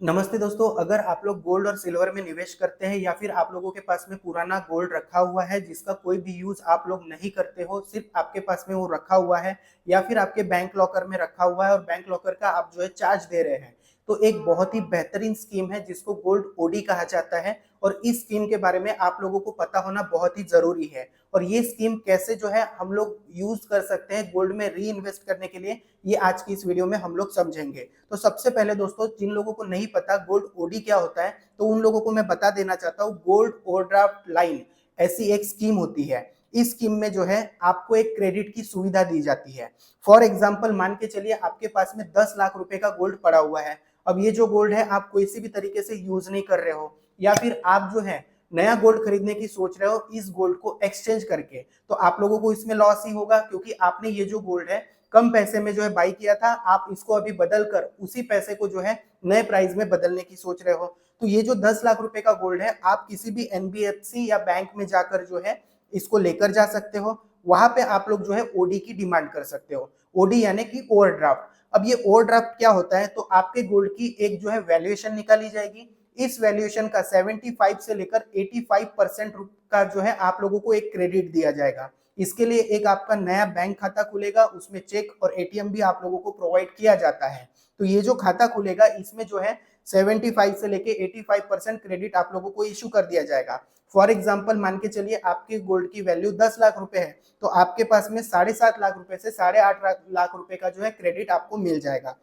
नमस्ते दोस्तों, अगर आप लोग गोल्ड और सिल्वर में निवेश करते हैं या फिर आप लोगों के पास में पुराना गोल्ड रखा हुआ है जिसका कोई भी यूज आप लोग नहीं करते हो, सिर्फ आपके पास में वो रखा हुआ है या फिर आपके बैंक लॉकर में रखा हुआ है और बैंक लॉकर का आप जो है चार्ज दे रहे हैं, तो एक बहुत ही बेहतरीन स्कीम है जिसको गोल्ड ओडी कहा जाता है। और इस स्कीम के बारे में आप लोगों को पता होना बहुत ही जरूरी है। और ये स्कीम कैसे जो है हम लोग यूज कर सकते हैं गोल्ड में री इन्वेस्ट करने के लिए, ये आज की इस वीडियो में हम लोग समझेंगे। तो सबसे पहले दोस्तों, जिन लोगों को नहीं पता गोल्ड ओडी क्या होता है, तो उन लोगों को मैं बता देना चाहता हूँ। गोल्ड ओवरड्राफ्ट लाइन ऐसी एक स्कीम होती है। इस स्कीम में जो है आपको एक क्रेडिट की सुविधा दी जाती है। फॉर एग्जाम्पल मान के चलिए आपके पास में 10 लाख रुपए का गोल्ड पड़ा हुआ है। अब ये जो गोल्ड है आप कोई सी भी तरीके से यूज नहीं कर रहे हो, या फिर आप जो है नया गोल्ड खरीदने की सोच रहे हो इस गोल्ड को एक्सचेंज करके, तो आप लोगों को इसमें लॉस ही होगा, क्योंकि आपने ये जो गोल्ड है कम पैसे में जो है बाई किया था, आप इसको अभी बदल कर उसी पैसे को जो है नए प्राइस में बदलने की सोच रहे हो। तो ये जो 10 लाख रुपए का गोल्ड है आप किसी भी एनबीएफसी या बैंक में जाकर जो है इसको लेकर जा सकते हो। वहां पे आप लोग जो है ओडी की डिमांड कर सकते हो। ओडी यानी कि ओवरड्राफ्ट। अब ये ओवरड्राफ्ट क्या होता है, तो आपके गोल्ड की एक जो है वैल्यूएशन निकाली जाएगी। इस वैल्यूएशन का 75 से लेकर 85% का जो है आप लोगों को एक क्रेडिट दिया जाएगा। इसके लिए एक आपका नया बैंक खाता खुलेगा, उसमें चेक और एटीएम भी आप लोगों को प्रोवाइड किया जाता है। तो ये जो खाता खुलेगा इसमें जो है 75 से लेके 85% क्रेडिट आप लोगों को इशू कर दिया जाएगा। फॉर एग्जाम्पल मान के चलिए आपके गोल्ड की वैल्यू 10 लाख रुपए है, तो आपके पास में 7.5 लाख रुपए से 8.5 लाख रुपए का जो है क्रेडिट आपको मिल जाएगा।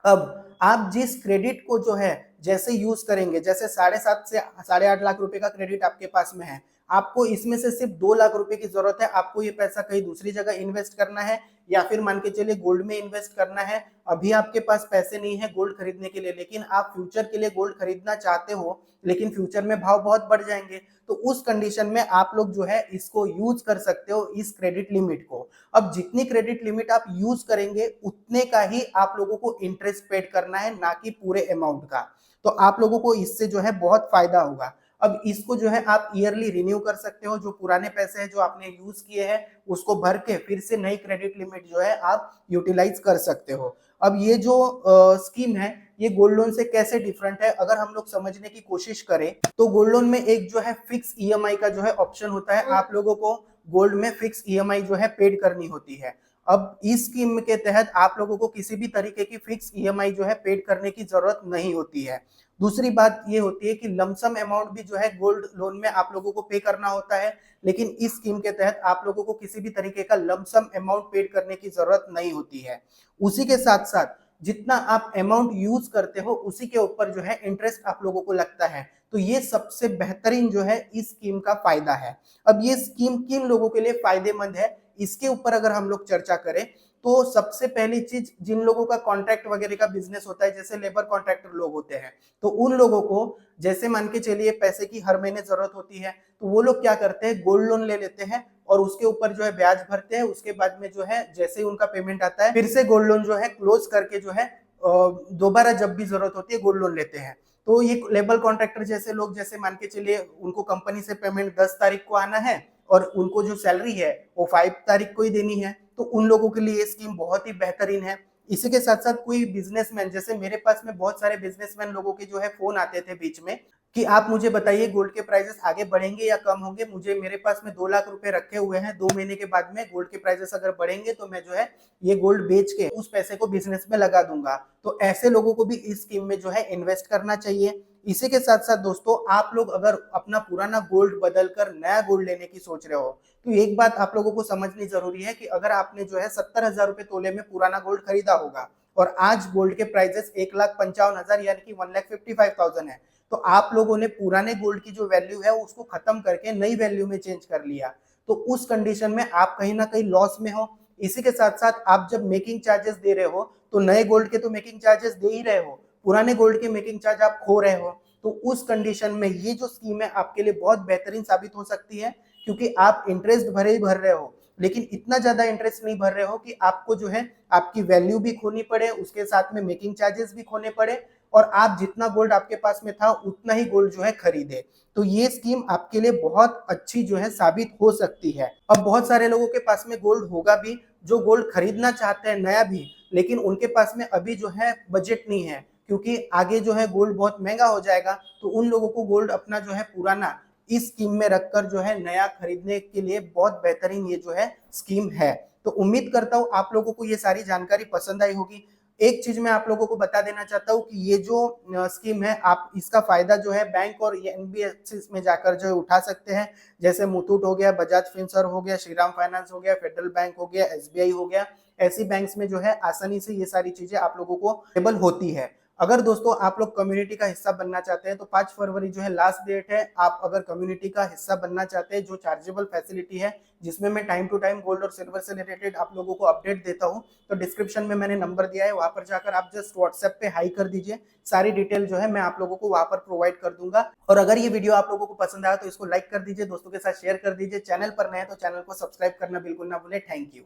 अब आप जिस क्रेडिट को जो है जैसे यूज करेंगे, जैसे 7.5 से 8.5 लाख रुपए का क्रेडिट आपके पास में है, आपको इसमें से सिर्फ 2 लाख रुपए की जरूरत है। आपको ये पैसा कहीं दूसरी जगह इन्वेस्ट करना है या फिर मान के चलिए गोल्ड में इन्वेस्ट करना है। अभी आपके पास पैसे नहीं है गोल्ड खरीदने के लिए, लेकिन आप फ्यूचर के लिए गोल्ड खरीदना चाहते हो, लेकिन फ्यूचर में भाव बहुत बढ़ जाएंगे, तो उस कंडीशन में आप लोग जो है इसको यूज कर सकते हो, इस क्रेडिट लिमिट को। अब जितनी क्रेडिट लिमिट आप यूज करेंगे उतने का ही आप लोगों को इंटरेस्ट पेड करना है, ना कि पूरे अमाउंट का। तो आप लोगों को इससे जो है बहुत फायदा होगा। अब इसको जो है आप ईयरली रिन्यू कर सकते हो। जो पुराने पैसे हैं जो आपने यूज किए हैं उसको भर के फिर से नई क्रेडिट लिमिट जो है आप यूटिलाइज कर सकते हो। अब ये जो स्कीम है ये गोल्ड लोन से कैसे डिफरेंट है, अगर हम लोग समझने की कोशिश करें, तो गोल्ड लोन में एक जो है फिक्स ईएमआई का जो है ऑप्शन होता है। आप लोगों को गोल्ड में फिक्स ईएमआई जो है पेड करनी होती है। अब इस स्कीम के तहत आप लोगों को किसी भी तरीके की फिक्स ईएमआई जो है पेड करने की जरूरत नहीं होती है। दूसरी बात ये होती है कि लमसम अमाउंट भी जो है गोल्ड लोन में आप लोगों को पे करना होता है, लेकिन इस स्कीम के तहत आप लोगों को किसी भी तरीके का लमसम अमाउंट पेड करने की जरूरत नहीं होती है। उसी के साथ साथ जितना आप अमाउंट यूज करते हो उसी के ऊपर जो है इंटरेस्ट आप लोगों को लगता है। तो ये सबसे बेहतरीन जो है इस स्कीम का फायदा है। अब ये स्कीम किन लोगों के लिए फायदेमंद है, इसके ऊपर अगर हम लोग चर्चा करें, तो सबसे पहली चीज, जिन लोगों का कॉन्ट्रैक्ट वगैरह का बिजनेस होता है, जैसे लेबर कॉन्ट्रैक्टर लोग होते हैं, तो उन लोगों को जैसे मान के चलिए पैसे की हर महीने जरूरत होती है, तो वो लोग क्या करते हैं, गोल्ड लोन ले लेते हैं और उसके ऊपर जो है ब्याज भरते हैं। उसके बाद में जो है जैसे ही उनका पेमेंट आता है फिर से गोल्ड लोन जो है क्लोज करके जो है दोबारा जब भी जरूरत होती है गोल्ड लोन लेते हैं। तो ये लेबर कॉन्ट्रैक्टर जैसे लोग, जैसे मान के चलिए उनको कंपनी से पेमेंट 10 तारीख को आना है और उनको जो सैलरी है वो 5 तारीख को ही देनी है, तो उन लोगों के लिए ये स्कीम बहुत ही बेहतरीन है। इसी के साथ साथ कोई बिजनेसमैन, जैसे मेरे पास में बहुत सारे बिजनेसमैन लोगों के जो है फोन आते थे बीच में कि आप मुझे बताइए गोल्ड के प्राइसेस आगे बढ़ेंगे या कम होंगे, मुझे मेरे पास में 2 लाख रुपए रखे हुए हैं, 2 महीने के बाद में गोल्ड के प्राइसेस अगर बढ़ेंगे तो मैं जो है ये गोल्ड बेच के उस पैसे को बिजनेस में लगा दूंगा। तो ऐसे लोगों को भी इस स्कीम में जो है इन्वेस्ट करना चाहिए। इसी के साथ साथ दोस्तों, आप लोग अगर अपना पुराना गोल्ड बदल कर नया गोल्ड लेने की सोच रहे हो, तो एक बात आप लोगों को समझनी जरूरी है कि अगर आपने जो है 70,000 रुपए तोले में पुराना गोल्ड खरीदा होगा और आज गोल्ड के प्राइसेस 1,55,000 यानी कि 1,55,000 है, तो आप लोगों ने पुराने गोल्ड की जो वैल्यू है उसको खत्म करके नई वैल्यू में चेंज कर लिया, तो उस कंडीशन में आप कहीं ना कहीं लॉस में हो। इसी के साथ साथ आप जब मेकिंग चार्जेस दे रहे हो तो नए गोल्ड के तो मेकिंग चार्जेस दे ही रहे हो, पुराने गोल्ड के मेकिंग चार्ज आप खो रहे हो। तो उस कंडीशन में ये जो स्कीम है आपके लिए बहुत बेहतरीन साबित हो सकती है, क्योंकि आप इंटरेस्ट भरे ही भर रहे हो, लेकिन इतना ज्यादा इंटरेस्ट नहीं भर रहे हो कि आपको जो है आपकी वैल्यू भी खोनी पड़े, उसके साथ में मेकिंग चार्जेस भी खोने पड़े, और आप जितना गोल्ड आपके पास में था उतना ही गोल्ड जो है खरीदे। तो ये स्कीम आपके लिए बहुत अच्छी जो है साबित हो सकती है। अब बहुत सारे लोगों के पास में गोल्ड होगा भी जो गोल्ड खरीदना चाहते हैं नया भी, लेकिन उनके पास में अभी जो है बजट नहीं है, क्योंकि आगे जो है गोल्ड बहुत महंगा हो जाएगा, तो उन लोगों को गोल्ड अपना जो है पुराना इस स्कीम में रखकर जो है नया खरीदने के लिए बहुत बेहतरीन ये जो है स्कीम है। तो उम्मीद करता हूं आप लोगों को ये सारी जानकारी पसंद आई होगी। एक चीज मैं आप लोगों को बता देना चाहता हूँ कि ये जो स्कीम है, आप इसका फायदा जो है बैंक और एनबीएफसी में जाकर जो है उठा सकते हैं। जैसे मुथूट हो गया, बजाज फिनसर्व हो गया, श्रीराम फाइनेंस हो गया, फेडरल बैंक हो गया, एसबीआई हो गया, ऐसी बैंक्स में जो है आसानी से ये सारी चीजें आप लोगों को अवेलेबल होती है। अगर दोस्तों आप लोग कम्युनिटी का हिस्सा बनना चाहते हैं तो 5 फरवरी जो है लास्ट डेट है। आप अगर कम्युनिटी का हिस्सा बनना चाहते हैं, जो चार्जेबल फैसिलिटी है जिसमें मैं टाइम टू टाइम गोल्ड और सिल्वर से रिलेटेड आप लोगों को अपडेट देता हूं, तो डिस्क्रिप्शन में मैंने नंबर दिया है, वहां पर जाकर आप जस्ट व्हाट्सएप पे हाई कर दीजिए। सारी डिटेल जो है मैं आप लोगों को वहां पर प्रोवाइड कर दूंगा। और अगर ये वीडियो आप लोगों को पसंद आया तो इसको लाइक कर दीजिए, दोस्तों के साथ शेयर कर दीजिए। चैनल पर नए तो चैनल को सब्सक्राइब करना बिल्कुल ना भूले। Thank you.